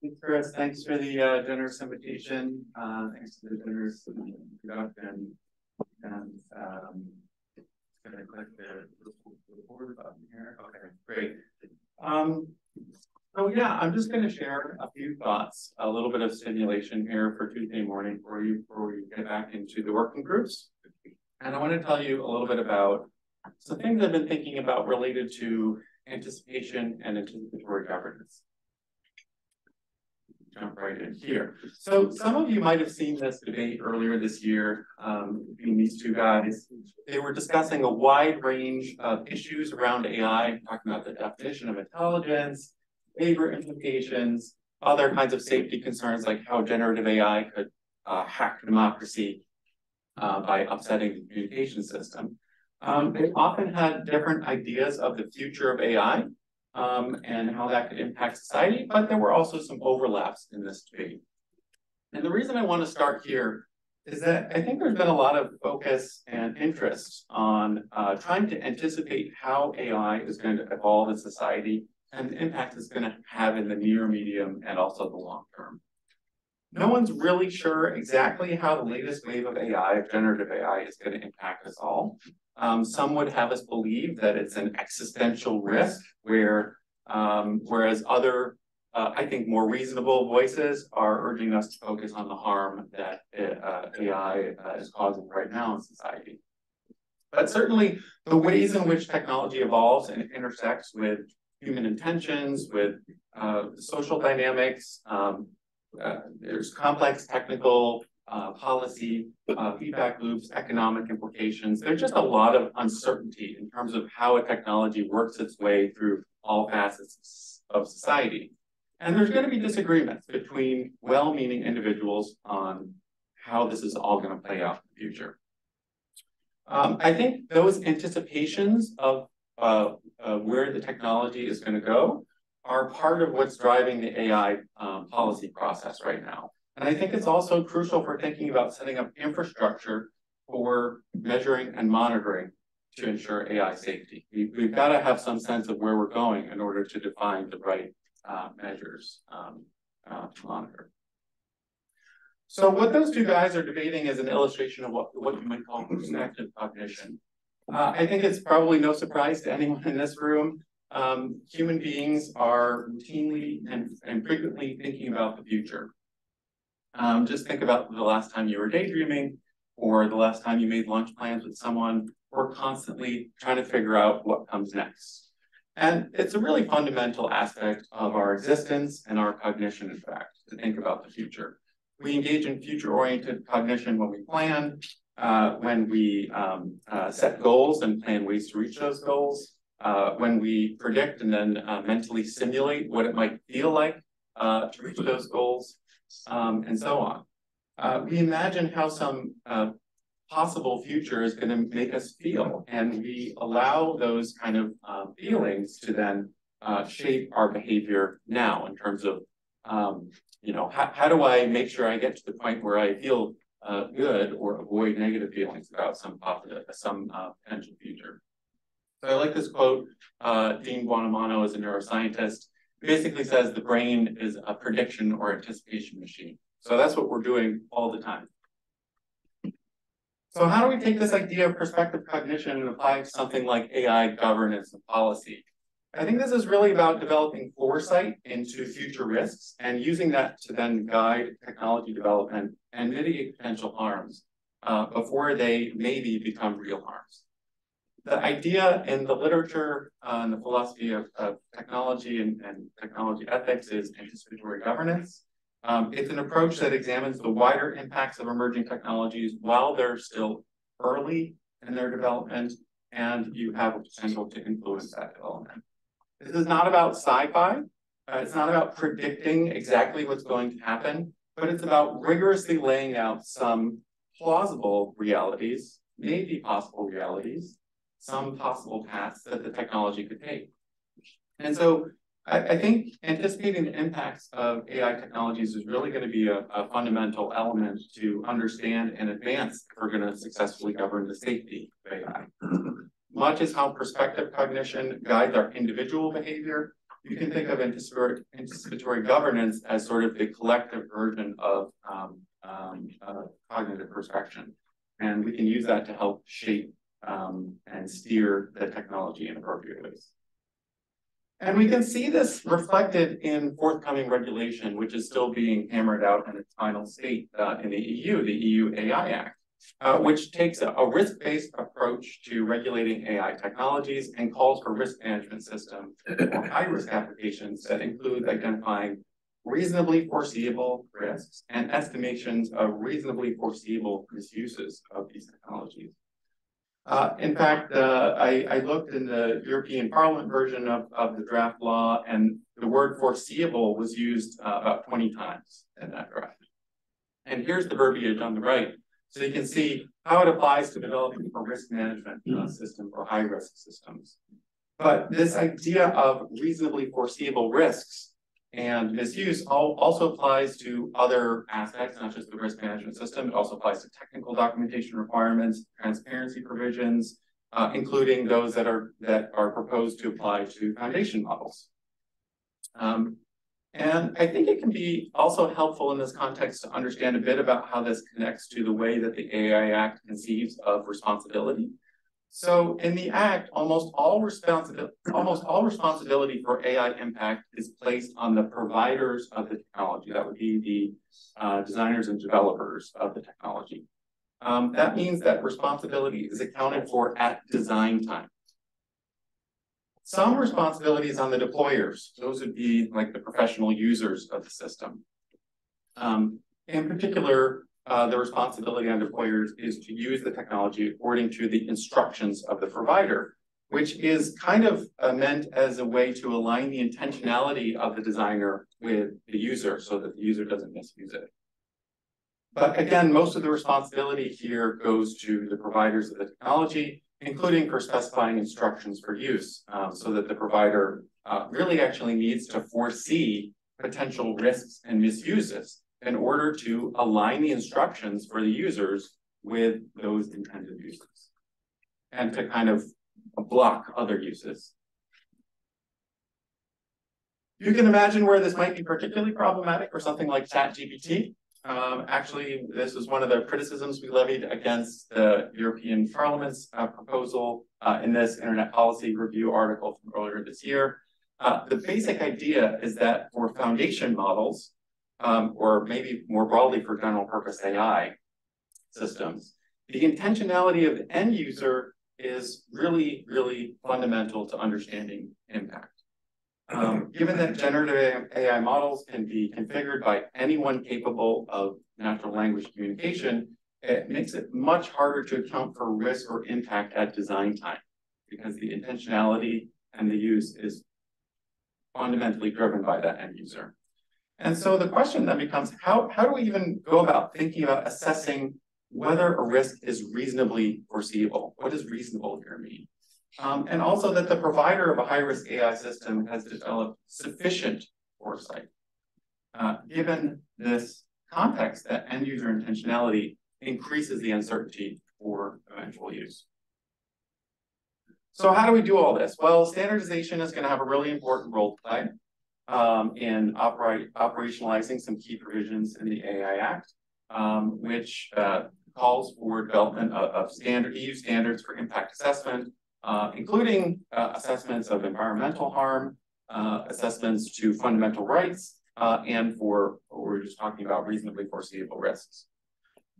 Thanks, Chris. Thanks for the generous invitation. Thanks for the generous introduction. And going to click the record button here. Okay, great. So yeah, I'm just going to share a few thoughts, a little bit of stimulation here for Tuesday morning for you before we get back into the working groups. And I want to tell you a little bit about some things I've been thinking about related to anticipation and anticipatory governance. Jump right in here. So some of you might have seen this debate earlier this year between these two guys. They were discussing a wide range of issues around AI, talking about the definition of intelligence, behavior implications, other kinds of safety concerns like how generative AI could hack democracy by upsetting the communication system. They often had different ideas of the future of AI and how that could impact society, but there were also some overlaps in this debate. And the reason I want to start here is that I think there's been a lot of focus and interest on trying to anticipate how AI is going to evolve in society and the impact it's going to have in the near, medium, and also the long term. No one's really sure exactly how the latest wave of AI, of generative AI, is going to impact us all. Some would have us believe that it's an existential risk, whereas other, I think, more reasonable voices are urging us to focus on the harm that AI is causing right now in society. But certainly, the ways in which technology evolves and intersects with human intentions, with social dynamics, there's complex technical policy, feedback loops, economic implications. There's just a lot of uncertainty in terms of how a technology works its way through all facets of society. And there's going to be disagreements between well-meaning individuals on how this is all going to play out in the future. I think those anticipations of where the technology is going to go are part of what's driving the AI policy process right now. And I think it's also crucial for thinking about setting up infrastructure for measuring and monitoring to ensure AI safety. We've got to have some sense of where we're going in order to define the right measures to monitor. So what those two guys are debating is an illustration of what you might call perspective cognition. I think it's probably no surprise to anyone in this room. Human beings are routinely and frequently thinking about the future. Just think about the last time you were daydreaming or the last time you made lunch plans with someone. We're constantly trying to figure out what comes next. And it's a really fundamental aspect of our existence and our cognition, in fact, to think about the future. We engage in future-oriented cognition when we plan, when we set goals and plan ways to reach those goals, when we predict and then mentally simulate what it might feel like to reach those goals, and so on. We imagine how some possible future is going to make us feel, and we allow those kind of feelings to then shape our behavior now in terms of, how do I make sure I get to the point where I feel good or avoid negative feelings about some potential future. So I like this quote. Dean Buonamano is a neuroscientist. He basically says the brain is a prediction or anticipation machine. So that's what we're doing all the time. So how do we take this idea of perspective cognition and apply it to something like AI governance and policy? I think this is really about developing foresight into future risks and using that to then guide technology development and mitigate potential harms before they maybe become real harms. The idea in the literature and the philosophy of technology and technology ethics is anticipatory governance. It's an approach that examines the wider impacts of emerging technologies while they're still early in their development, and you have a potential to influence that development. This is not about sci-fi. It's not about predicting exactly what's going to happen, but it's about rigorously laying out some plausible realities, maybe possible realities, some possible paths that the technology could take. And so I think anticipating the impacts of AI technologies is really going to be a fundamental element to understand and advance if we're going to successfully govern the safety of AI. Much as how perspective cognition guides our individual behavior, you can think of anticipatory governance as sort of the collective version of cognitive perspection. And we can use that to help shape and steer the technology in appropriate ways. And we can see this reflected in forthcoming regulation, which is still being hammered out in its final state in the EU AI Act, which takes a risk-based approach to regulating AI technologies and calls for risk management systems for high-risk applications that include identifying reasonably foreseeable risks and estimations of reasonably foreseeable misuses of these technologies. In fact, I looked in the European Parliament version of the draft law, and the word foreseeable was used about 20 times in that draft. And here's the verbiage on the right. So you can see how it applies to developing a risk management system for high-risk systems. But this idea of reasonably foreseeable risks and misuse also applies to other aspects, not just the risk management system. It also applies to technical documentation requirements, transparency provisions, including those that are proposed to apply to foundation models. And I think it can be also helpful in this context to understand a bit about how this connects to the way that the AI Act conceives of responsibility. So in the Act, almost all responsibility for AI impact is placed on the providers of the technology. That would be the designers and developers of the technology. That means that responsibility is accounted for at design time. Some responsibilities on the deployers. Those would be like the professional users of the system. In particular, the responsibility on deployers is to use the technology according to the instructions of the provider, which is kind of meant as a way to align the intentionality of the designer with the user so that the user doesn't misuse it. But again, most of the responsibility here goes to the providers of the technology, including for specifying instructions for use, so that the provider really actually needs to foresee potential risks and misuses in order to align the instructions for the users with those intended uses and to kind of block other uses. You can imagine where this might be particularly problematic for something like ChatGPT. Actually, this was one of the criticisms we levied against the European Parliament's proposal in this Internet Policy Review article from earlier this year. The basic idea is that for foundation models, or maybe more broadly for general purpose AI systems, the intentionality of the end user is really, really fundamental to understanding impact. Given that generative AI models can be configured by anyone capable of natural language communication, it makes it much harder to account for risk or impact at design time because the intentionality and the use is fundamentally driven by that end user. And so the question then becomes, how do we even go about thinking about assessing whether a risk is reasonably foreseeable? What does reasonable here mean? And also that the provider of a high-risk AI system has developed sufficient foresight. Given this context, that end-user intentionality increases the uncertainty for eventual use. So how do we do all this? Well, standardization is going to have a really important role to play in operationalizing some key provisions in the AI Act, which calls for development of EU standards for impact assessment, including assessments of environmental harm, assessments to fundamental rights, and for what we're just talking about, reasonably foreseeable risks.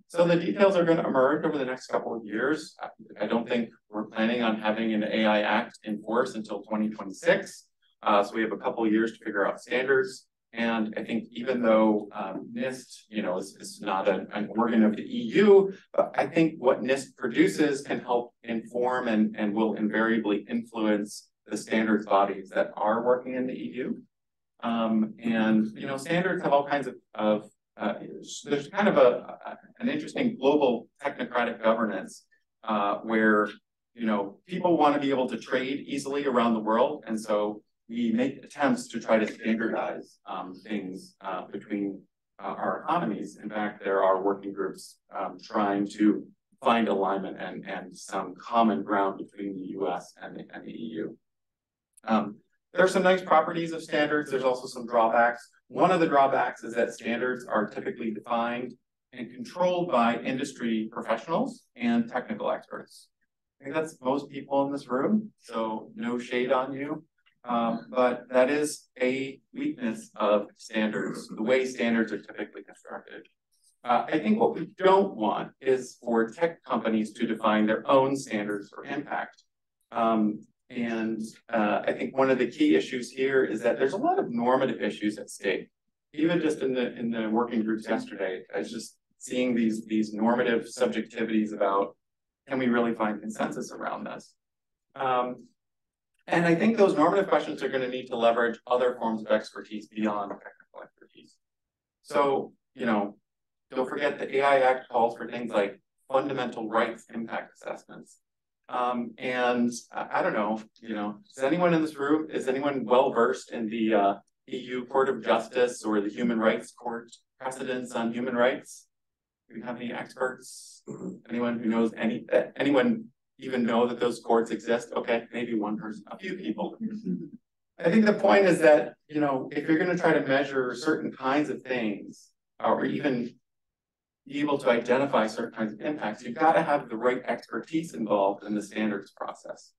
So the details are going to emerge over the next couple of years. I don't think we're planning on having an AI Act in force until 2026. So we have a couple of years to figure out standards. And I think even though NIST, is not an organ of the EU, I think what NIST produces can help inform and will invariably influence the standards bodies that are working in the EU. Standards have all kinds of there's kind of an interesting global technocratic governance where, people want to be able to trade easily around the world. And so we make attempts to try to standardize things between our economies. In fact, there are working groups trying to find alignment and some common ground between the US and the EU. There are some nice properties of standards. There's also some drawbacks. One of the drawbacks is that standards are typically defined and controlled by industry professionals and technical experts. I think that's most people in this room, so no shade on you. But that is a weakness of standards, the way standards are typically constructed. I think what we don't want is for tech companies to define their own standards for impact. I think one of the key issues here is that there's a lot of normative issues at stake. Even just in the working groups yesterday, I was just seeing these normative subjectivities about, can we really find consensus around this? And I think those normative questions are going to need to leverage other forms of expertise beyond technical expertise. So, don't forget the AI Act calls for things like fundamental rights impact assessments. And I don't know, is anyone in this room, is anyone well-versed in the EU Court of Justice or the Human Rights Court precedents on human rights? Do we have any experts? Anyone who knows anyone even know that those courts exist? Okay, maybe one person, a few people. I think the point is that, if you're going to try to measure certain kinds of things, or even be able to identify certain kinds of impacts, you've got to have the right expertise involved in the standards process.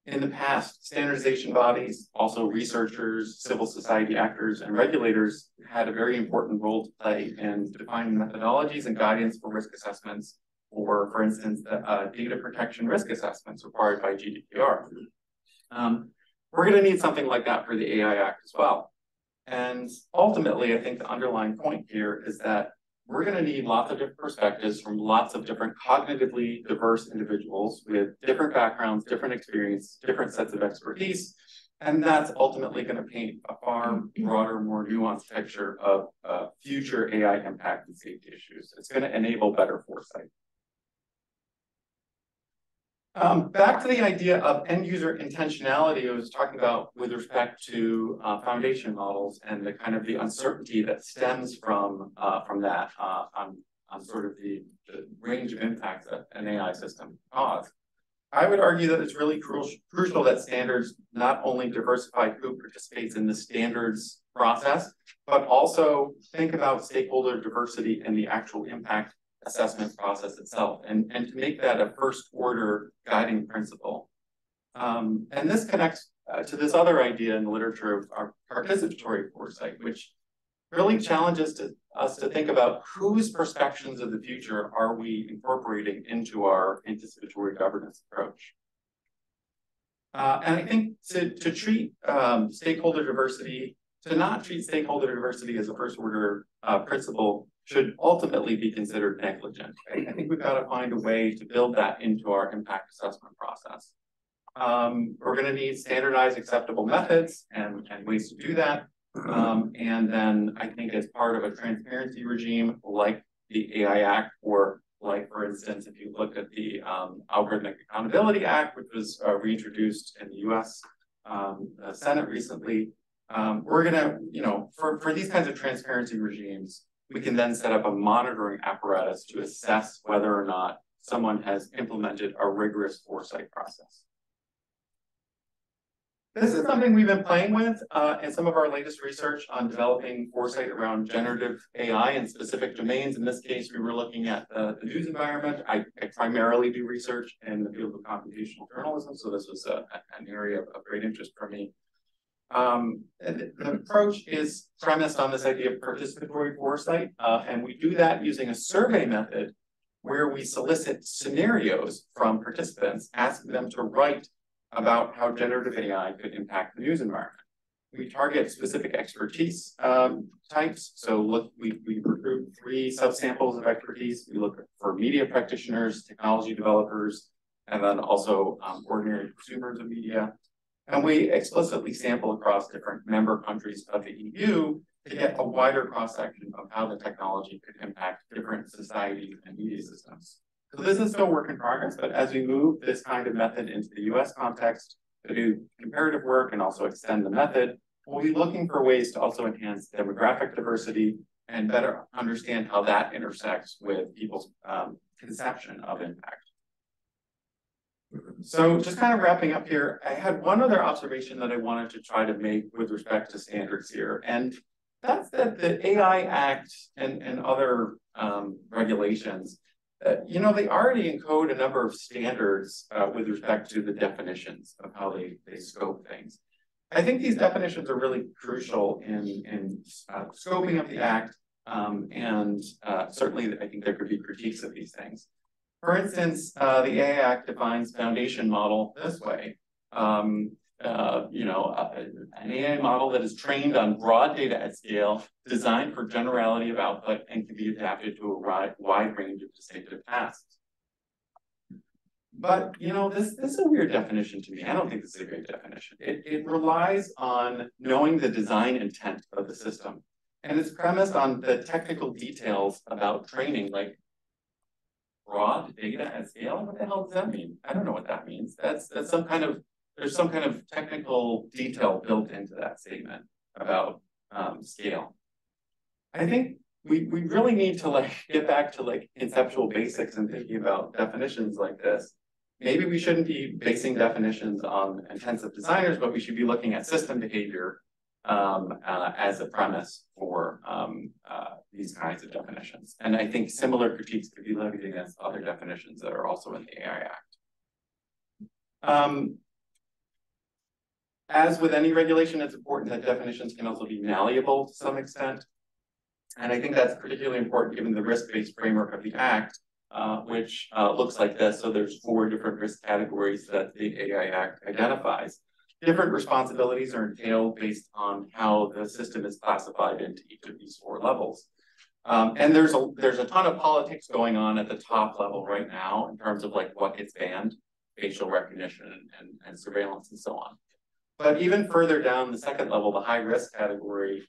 In the past, standardization bodies, also researchers, civil society actors, and regulators had a very important role to play in defining methodologies and guidance for risk assessments, or, for instance, the data protection risk assessments required by GDPR. We're going to need something like that for the AI Act as well. And ultimately, I think the underlying point here is that we're going to need lots of different perspectives from lots of different cognitively diverse individuals with different backgrounds, different experience, different sets of expertise. And that's ultimately going to paint a far broader, more nuanced picture of future AI impact and safety issues. It's going to enable better foresight. Back to the idea of end user intentionality I was talking about with respect to foundation models and the kind of the uncertainty that stems from that on sort of the range of impacts that an AI system cause. I would argue that it's really crucial that standards not only diversify who participates in the standards process, but also think about stakeholder diversity and the actual impact assessment process itself, and to make that a first order guiding principle. And this connects to this other idea in the literature of our participatory foresight, which really challenges us to think about whose perspectives of the future are we incorporating into our anticipatory governance approach. And I think to treat stakeholder diversity, to not treat stakeholder diversity as a first order principle should ultimately be considered negligent. Right? I think we've got to find a way to build that into our impact assessment process. We're going to need standardized acceptable methods and ways to do that. And then I think as part of a transparency regime like the AI Act, or like, for instance, if you look at the Algorithmic Accountability Act, which was reintroduced in the US Senate recently, we're going to, for these kinds of transparency regimes, we can then set up a monitoring apparatus to assess whether or not someone has implemented a rigorous foresight process. This is something we've been playing with in some of our latest research on developing foresight around generative AI in specific domains. In this case, we were looking at the news environment. I primarily do research in the field of computational journalism, so this was an area of great interest for me. The approach is premised on this idea of participatory foresight, and we do that using a survey method where we solicit scenarios from participants, asking them to write about how generative AI could impact the news environment. We target specific expertise types. So we recruit 3 subsamples of expertise. We look for media practitioners, technology developers, and then also ordinary consumers of media. And we explicitly sample across different member countries of the EU to get a wider cross-section of how the technology could impact different societies and media systems. So this is still work in progress, but as we move this kind of method into the US context to do comparative work and also extend the method, we'll be looking for ways to also enhance demographic diversity and better understand how that intersects with people's conception of impact. So just kind of wrapping up here, I had one other observation that I wanted to try to make with respect to standards here, and that's that the AI Act and other regulations, you know, they already encode a number of standards with respect to the definitions of how they scope things. I think these definitions are really crucial in scoping of the Act, and certainly I think there could be critiques of these things. For instance, the AI Act defines foundation model this way. You know, an AI model that is trained on broad data at scale, designed for generality of output, and can be adapted to a wide range of distinctive tasks. But, you know, this is a weird definition to me. I don't think this is a great definition. It relies on knowing the design intent of the system. And it's premised on the technical details about training, like broad data at scale. What the hell does that mean? I don't know what that means. That's some kind of, there's some kind of technical detail built into that statement about scale. I think we really need to get back to conceptual basics and thinking about definitions like this. Maybe we shouldn't be basing definitions on intensive designers, but we should be looking at system behavior as a premise for these kinds of definitions. And I think similar critiques could be levied against other definitions that are also in the AI Act. As with any regulation, it's important that definitions can also be malleable to some extent. And I think that's particularly important given the risk-based framework of the Act, which looks like this. So there's 4 different risk categories that the AI Act identifies. Different responsibilities are entailed based on how the system is classified into each of these 4 levels. And there's a ton of politics going on at the top level right now in terms of what gets banned, facial recognition and surveillance and so on. But even further down the second level, the high risk category,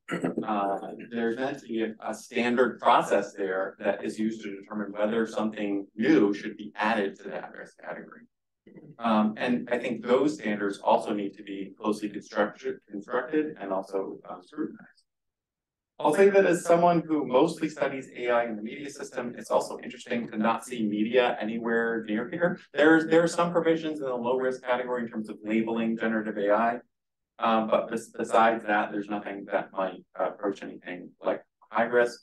there's meant to be a standard process there that is used to determine whether something new should be added to that risk category. And I think those standards also need to be closely constructed and also scrutinized. I'll say that as someone who mostly studies AI in the media system, it's also interesting to not see media anywhere near here. There are some provisions in the low risk category in terms of labeling generative AI, but besides that, there's nothing that might approach anything like high risk.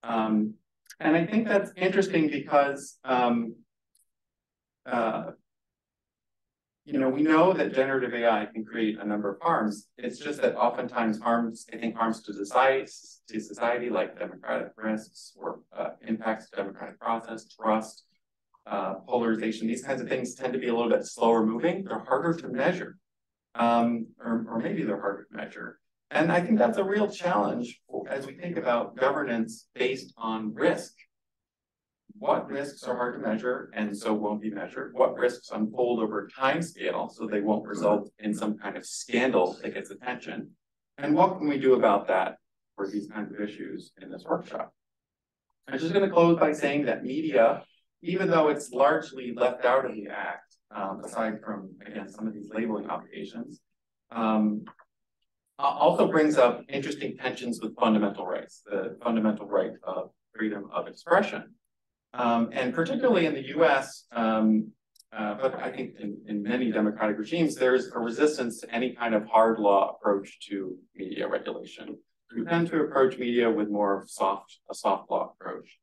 And I think that's interesting because you know, we know that generative AI can create a number of harms. It's just that oftentimes harms to society, like democratic risks or impacts to democratic process, trust, polarization. These kinds of things tend to be a little bit slower moving. They're harder to measure, or maybe they're harder to measure. And I think that's a real challenge as we think about governance based on risk. What risks are hard to measure and so won't be measured? What risks unfold over a time scale so they won't result in some kind of scandal that gets attention? And what can we do about that for these kinds of issues in this workshop? I'm just going to close by saying that media, even though it's largely left out of the Act, aside from, again, some of these labeling obligations, also brings up interesting tensions with fundamental rights, the fundamental right of freedom of expression. And particularly in the US, but I think in many democratic regimes, there's a resistance to any kind of hard law approach to media regulation. We tend to approach media with more of a soft law approach.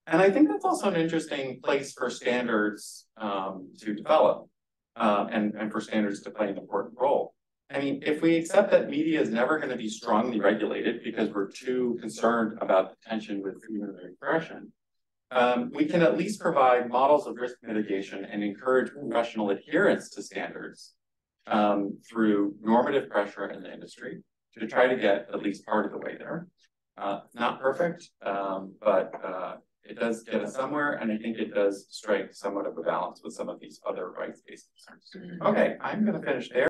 And I think that's also an interesting place for standards to develop and for standards to play an important role. I mean, if we accept that media is never going to be strongly regulated because we're too concerned about the tension with freedom of expression, we can at least provide models of risk mitigation and encourage professional adherence to standards through normative pressure in the industry to try to get at least part of the way there. Not perfect, but it does get us somewhere, and I think it does strike somewhat of a balance with some of these other rights-based concerns. Okay, I'm going to finish there.